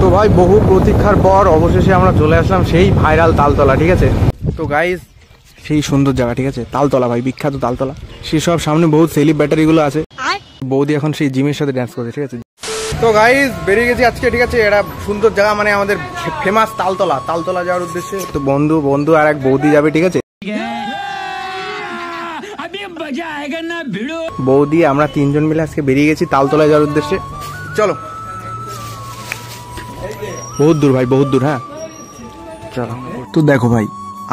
তো ভাই বহু প্রতীক্ষার পর অবশেষে আমরা চলে আসলাম সেই ভাইরাল তালতলা, ঠিক আছে। তো গাইজ সেই সুন্দর জায়গা, ঠিক আছে, তালতলা ভাই, বিখ্যাত তালতলা। সেসব সামনে বহুত সেলিব্রিটিগুলো আছে। বৌদি এখন সেই জিমের সাথে ড্যান্স করছে, ঠিক আছে। তো গাইজ বেরিয়ে গেছি আজকে, ঠিক আছে। এটা সুন্দর জায়গা, মানে আমাদের ফেমাস তালতলা। তালতলা যাওয়ার উদ্দেশ্যে তো বন্ধু আর এক বৌদি যাবে, ঠিক আছে। বৌদি আমরা তিনজন মিলে আজকে বেরিয়ে গেছি তালতলা যাওয়ার উদ্দেশ্যে। চলো, বহুত দূর ভাই, বহুত দূর। হ্যাঁ চলো। তো দেখো ভাই,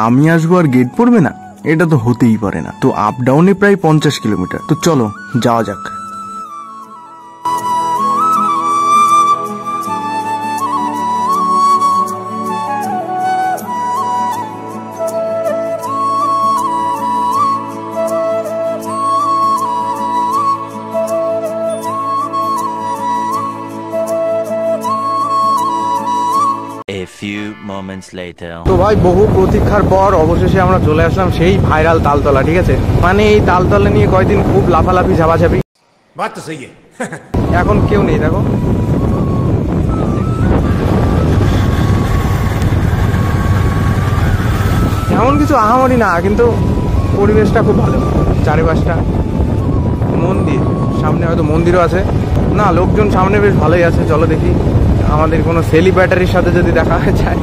আমি আসবো আর গেট পড়বে না, এটা তো হতেই পারে না। তো আপ ডাউনে প্রায় 50 কিলোমিটার। তো চলো যাওয়া যাক। তো ভাই বহু প্রতীক্ষার পর অবশেষে আমরা চলে আসলাম সেই ভাইরাল তালতলা, ঠিক আছে। মানে এই তালতলা নিয়ে কয়েকদিন খুব লাফালাফি ঝাপাঝাপি, এখন কেউ নেই। দেখো এমন কিছু আহামরি না, কিন্তু পরিবেশটা খুব ভালো। চারিপাশটা মন্দির, সামনে হয়তো মন্দিরও আছে না, লোকজন সামনে বেশ ভালোই আছে। চলো দেখি আমাদের কোনো সেলিব্রিটির সাথে যদি দেখা যায়।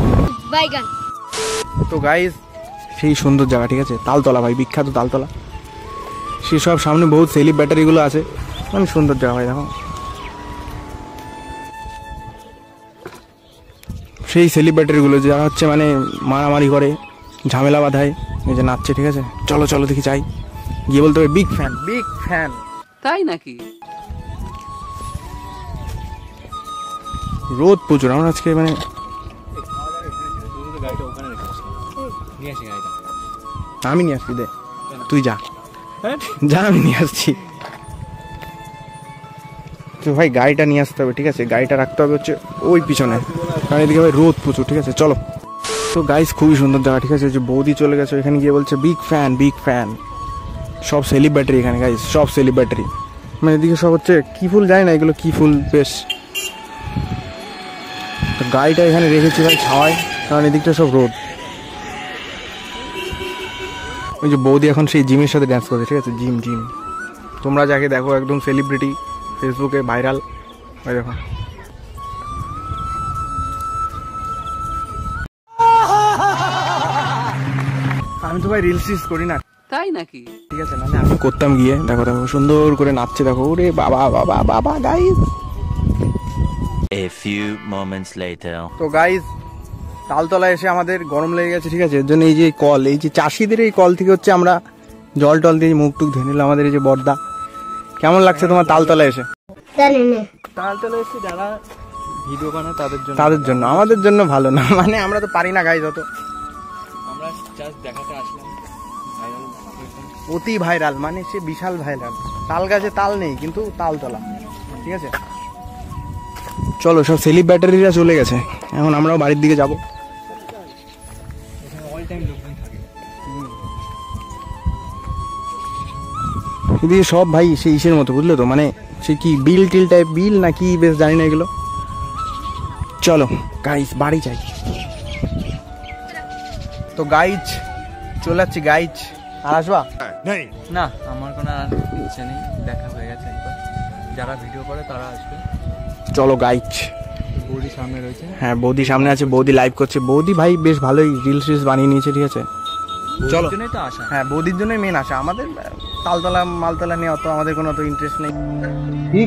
তো গাইজ সেই সুন্দর জায়গা, ঠিক আছে, তালতলা ভাই, বিখ্যাত তালতলা। সেসব সামনে বহুত সেলিব্রিটিগুলো আছে, মানে সুন্দর জায়গা ভাই। দেখো সেই সেলিব্রিটিগুলো যারা হচ্ছে মানে মারামারি করে, ঝামেলা বাঁধায়, এই যে নাচছে, ঠিক আছে। চলো চলো দেখি, চাই গিয়ে বলতে হবে বিগ ফ্যান, বিগ ফ্যান। তাই নাকি? রোদ প্রচুর, আমরা আজকে মানে আমি নিয়ে আসছি, দে তুই যা, আমি নিয়ে আসছি। তো ভাই গাড়িটা নিয়ে আসতে হবে, ঠিক আছে। গাড়িটা রাখতে হবে হচ্ছে ওই পিছনে, কারণ এদিকে ভাই রোদ প্রচুর, ঠিক আছে। চলো। তো গাইস খুবই সুন্দর জায়গা, ঠিক আছে। যে বৌদি চলে গেছে এখানে গিয়ে বলছে বিগ ফ্যান, বিগ ফ্যান। সব সেলিব্রিটি এখানে গাইস, সব সেলিব্রিটি। মানে এদিকে সব হচ্ছে কি ফুল যায় না, এগুলো কি ফুল বেশ। তো গাড়িটা এখানে রেখেছি ভাই ছাওয়ায়, কারণ এদিকটা সব রোদ। ওই যে বৌদি এখন সেই জিমের সাথে ড্যান্স করছে, ঠিক আছে। জিম জিম তোমরা যাকে দেখো একদম সেলিব্রিটি, ফেসবুকে ভাইরাল, ওই দেখো। আমি তো ভাই রিলস করি না, তাই নাকি? ঠিক আছে, না আমি করতাম গিয়ে। দেখো দেখো সুন্দর করে নাচছে, দেখো। ওরে বাবা বাবা বাবা guys. A few moments later. তো গাইস তালতলায় এসে আমাদের গরম লেগে গেছে, ঠিক আছে। এর জন্য এই যে কল, এই যে চাষিদের এই কল থেকে হচ্ছে আমরা জল টল দিয়ে মুখ টুক ধুয়ে নিলাম। আমাদের এই যে বর্দা, কেমন লাগছে তোমার তালতলায় এসে? তালতলায় এসে যারা ভিডিও বানায় তাদের জন্য, আমাদের জন্য ভালো না, মানে আমরা তো পারি না গাইস অত। আমরা জাস্ট দেখাতে আসলাম, অতি ভাইরাল, মানে সে বিশাল ভাইরাল। তাল গাছে তাল নেই, কিন্তু তালতলা, ঠিক আছে। চলো, সব সেলিব্রিটিরা চলে গেছে, এখন আমরাও বাড়ির দিকে যাবো। এদিকে সব ভাই সেই ইসের মতো, বুঝলে তো, মানে সে কি বিল টিল টাইপ, বিল না কি বেশ জানি না এগুলো। চলো গাইজ বাড়ি যাই। তো গাইজ চলে যাচ্ছি, গাইজ আর আসবা না? আমার কোনো ইচ্ছে নেই, দেখা হয়ে গেছে একবার। যারা ভিডিও করে তারা আসবে। চলো গাইজ। বৌদি সামনে রয়েছে। হ্যাঁ বৌদি সামনে আছে, বৌদি লাইভ করছে। বৌদি ভাই বেশ ভালোই রিলস বানিয়ে নিয়েছে, ঠিক আছে। চলো, তো আসা। হ্যাঁ বৌদির জন্যই মেন আসা। আমাদের তালতলা মালতলা নিয়ে অত আমাদের কোনো অত ইন্টারেস্ট নেই। কি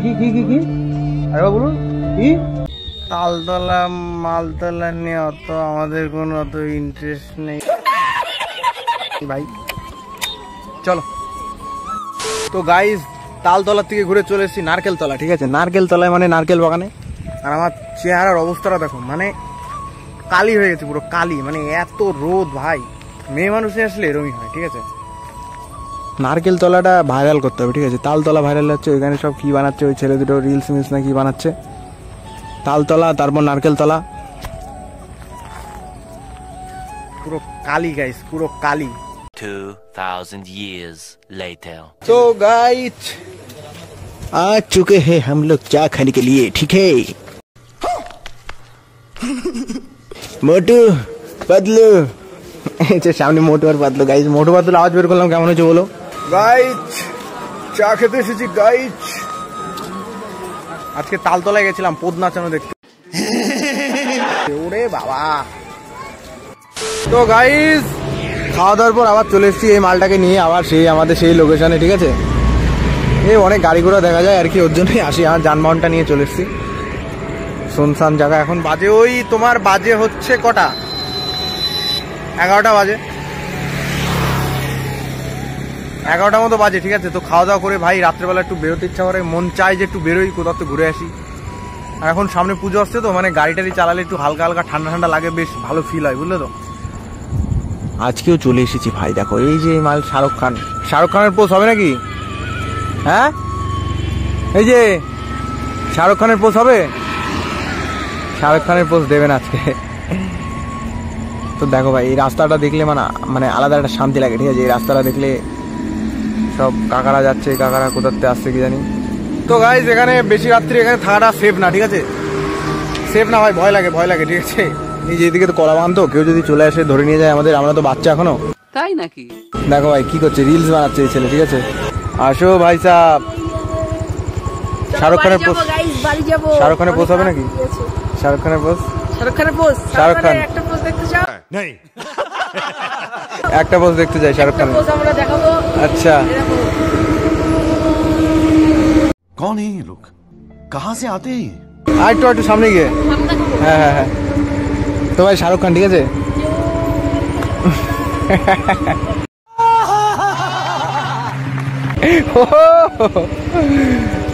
আরে বলুন কি? তালতলা মালতলা নিয়ে অত আমাদের কোনো অত ইন্টারেস্ট নেই ভাই। চলো। তো গাইজ তালতলা থেকে ঘুরে চলে এসেছি নারকেল তলা, ঠিক আছে। নারকেল তলায় মানে নারকেল বাগানে। আর আমার চেহারার অবস্থাটা দেখো, মানে কালি হয়ে গেছে পুরো, কালি। মানে এত রোদ ভাই, মেয়ে মানুষে আসলে এরমই হয়, ঠিক আছে। নারকেল তলাটা ভাইরাল করতে হবে, ঠিক আছে। তালতলা ভাইরাল হচ্ছে, ওইখানে সব কি বানাচ্ছে ওই ছেলে দুটো, রিলস মিলস না কি বানাচ্ছে। তালতলা, তারপর নারকেল তলা, পুরো কালি গাইস, পুরো কালি। 2000 years later. तो गाइस आ चुके हैं हम लोग चाय खाने के लिए, ठीक है। মোটু পাতলু, সামনে মোটু আর পাতলু। গাইজ মোটু পাতলু আওয়াজ বের করলাম, কেমন হচ্ছে বলো? গাইজ চা খেতে এসেছি গাইজ। আজকে তালতলায় গেছিলাম পোদ নাচানো দেখতে। ওরে বাবা। তো গাইজ খাওয়া দাওয়ার পর আবার চলে এসেছি এই মালটাকে নিয়ে আবার সেই আমাদের সেই লোকেশনে, ঠিক আছে? এই অনেক গাড়ি ঘোড়া দেখা যায় আর কি, ওর জন্যই আসি। আমার যানবাহনটা নিয়ে চলে এসেছি শুনশান জায়গা। এখন বাজে ওই তোমার বাজে হচ্ছে কটা, 11টা বাজে, 11টা মতো বাজে, ঠিক আছে? তো খাওয়া দাওয়া করে ভাই রাত্রেবেলা একটু বেরোতে ইচ্ছা করে, মন চায় যে একটু বেরোই, কোথাও তো ঘুরে আসি। আর এখন সামনে পুজো আসছে তো, মানে গাড়ি টাড়ি চালালে একটু হালকা হালকা ঠান্ডা ঠান্ডা লাগে, বেশ ভালো ফিল হয়, বুঝলে তো? আজকেও চলে এসেছি ভাই। দেখো এই যে মাল শাহরুখ খান, শাহরুখ খানের পোস্ট হবে নাকি? হ্যাঁ এই যে শাহরুখ খানের পোস্ট হবে, শাহরুখ খানের পোস্ট দেবেন আজকে। তো দেখো ভাই এই রাস্তাটা দেখলে মানে আলাদা একটা শান্তি লাগে, ঠিক আছে? এই রাস্তাটা দেখলে সব কাকারা যাচ্ছে, কাকারা কোথাতে আসছে কি জানি। তো গাইজ এখানে বেশি রাত্রি এখানে থাকাটা সেফ না, ঠিক আছে? সেফ না ভাই, ভয় লাগে, ভয় লাগে, ঠিক আছে? এই যে এদিকে তো কলা বান, তো কেউ যদি চলে আসে ধরে নিয়ে যায় আমাদের, আমরা তো বাচ্চা এখনো। তাই নাকি? দেখো ভাই কি করছে, রিলস বানাচ্ছে এই ছেলে, ঠিক আছে? আসো ভাই সাহেব। শাহরুখ খানের পোস্ট, শাহরুখ খানের পোস্ট হবে নাকি? শাহরুখ খানের পোস্ট, শাহরুখ খান একটা পোস্ট দেখতে চাও? একটা পোস্ট দেখতে চাই শাহরুখ খানের। আচ্ছা कौन है ये लोग, कहाँ से आते हैं? আর একটু সামনে গিয়ে। হ্যাঁ হ্যাঁ হ্যাঁ। তো ভাই শাহরুখ খান, ঠিক আছে?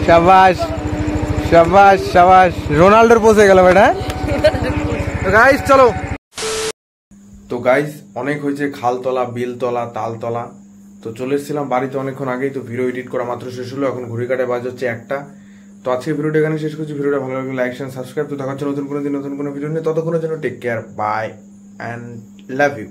শাবাশ শাবাশ শাবাশ, রোনাল্ডোর পোস্ট হয়ে গেল বেটা। গাইজ চলো। তো গাইজ অনেক হয়েছে, খালতলা, বিলতলা, তালতলা। তো চলে এসেছিলাম বাড়িতে অনেকক্ষণ আগেই। তো ভিডিও এডিট করা মাত্র শেষ হলো, এখন ঘড়ি কাটে বাজ হচ্ছে 1টা। তো আজকে ভিডিওটা এখানে শেষ করছি। ভিডিওটা ভালো লাগলে লাইক শেয়ার সাবস্ক্রাইব। তো দেখা হচ্ছে নতুন কোনো দিন নতুন কোনো ভিডিও নিয়ে, ততক্ষণের জন্য take care, bye and love you.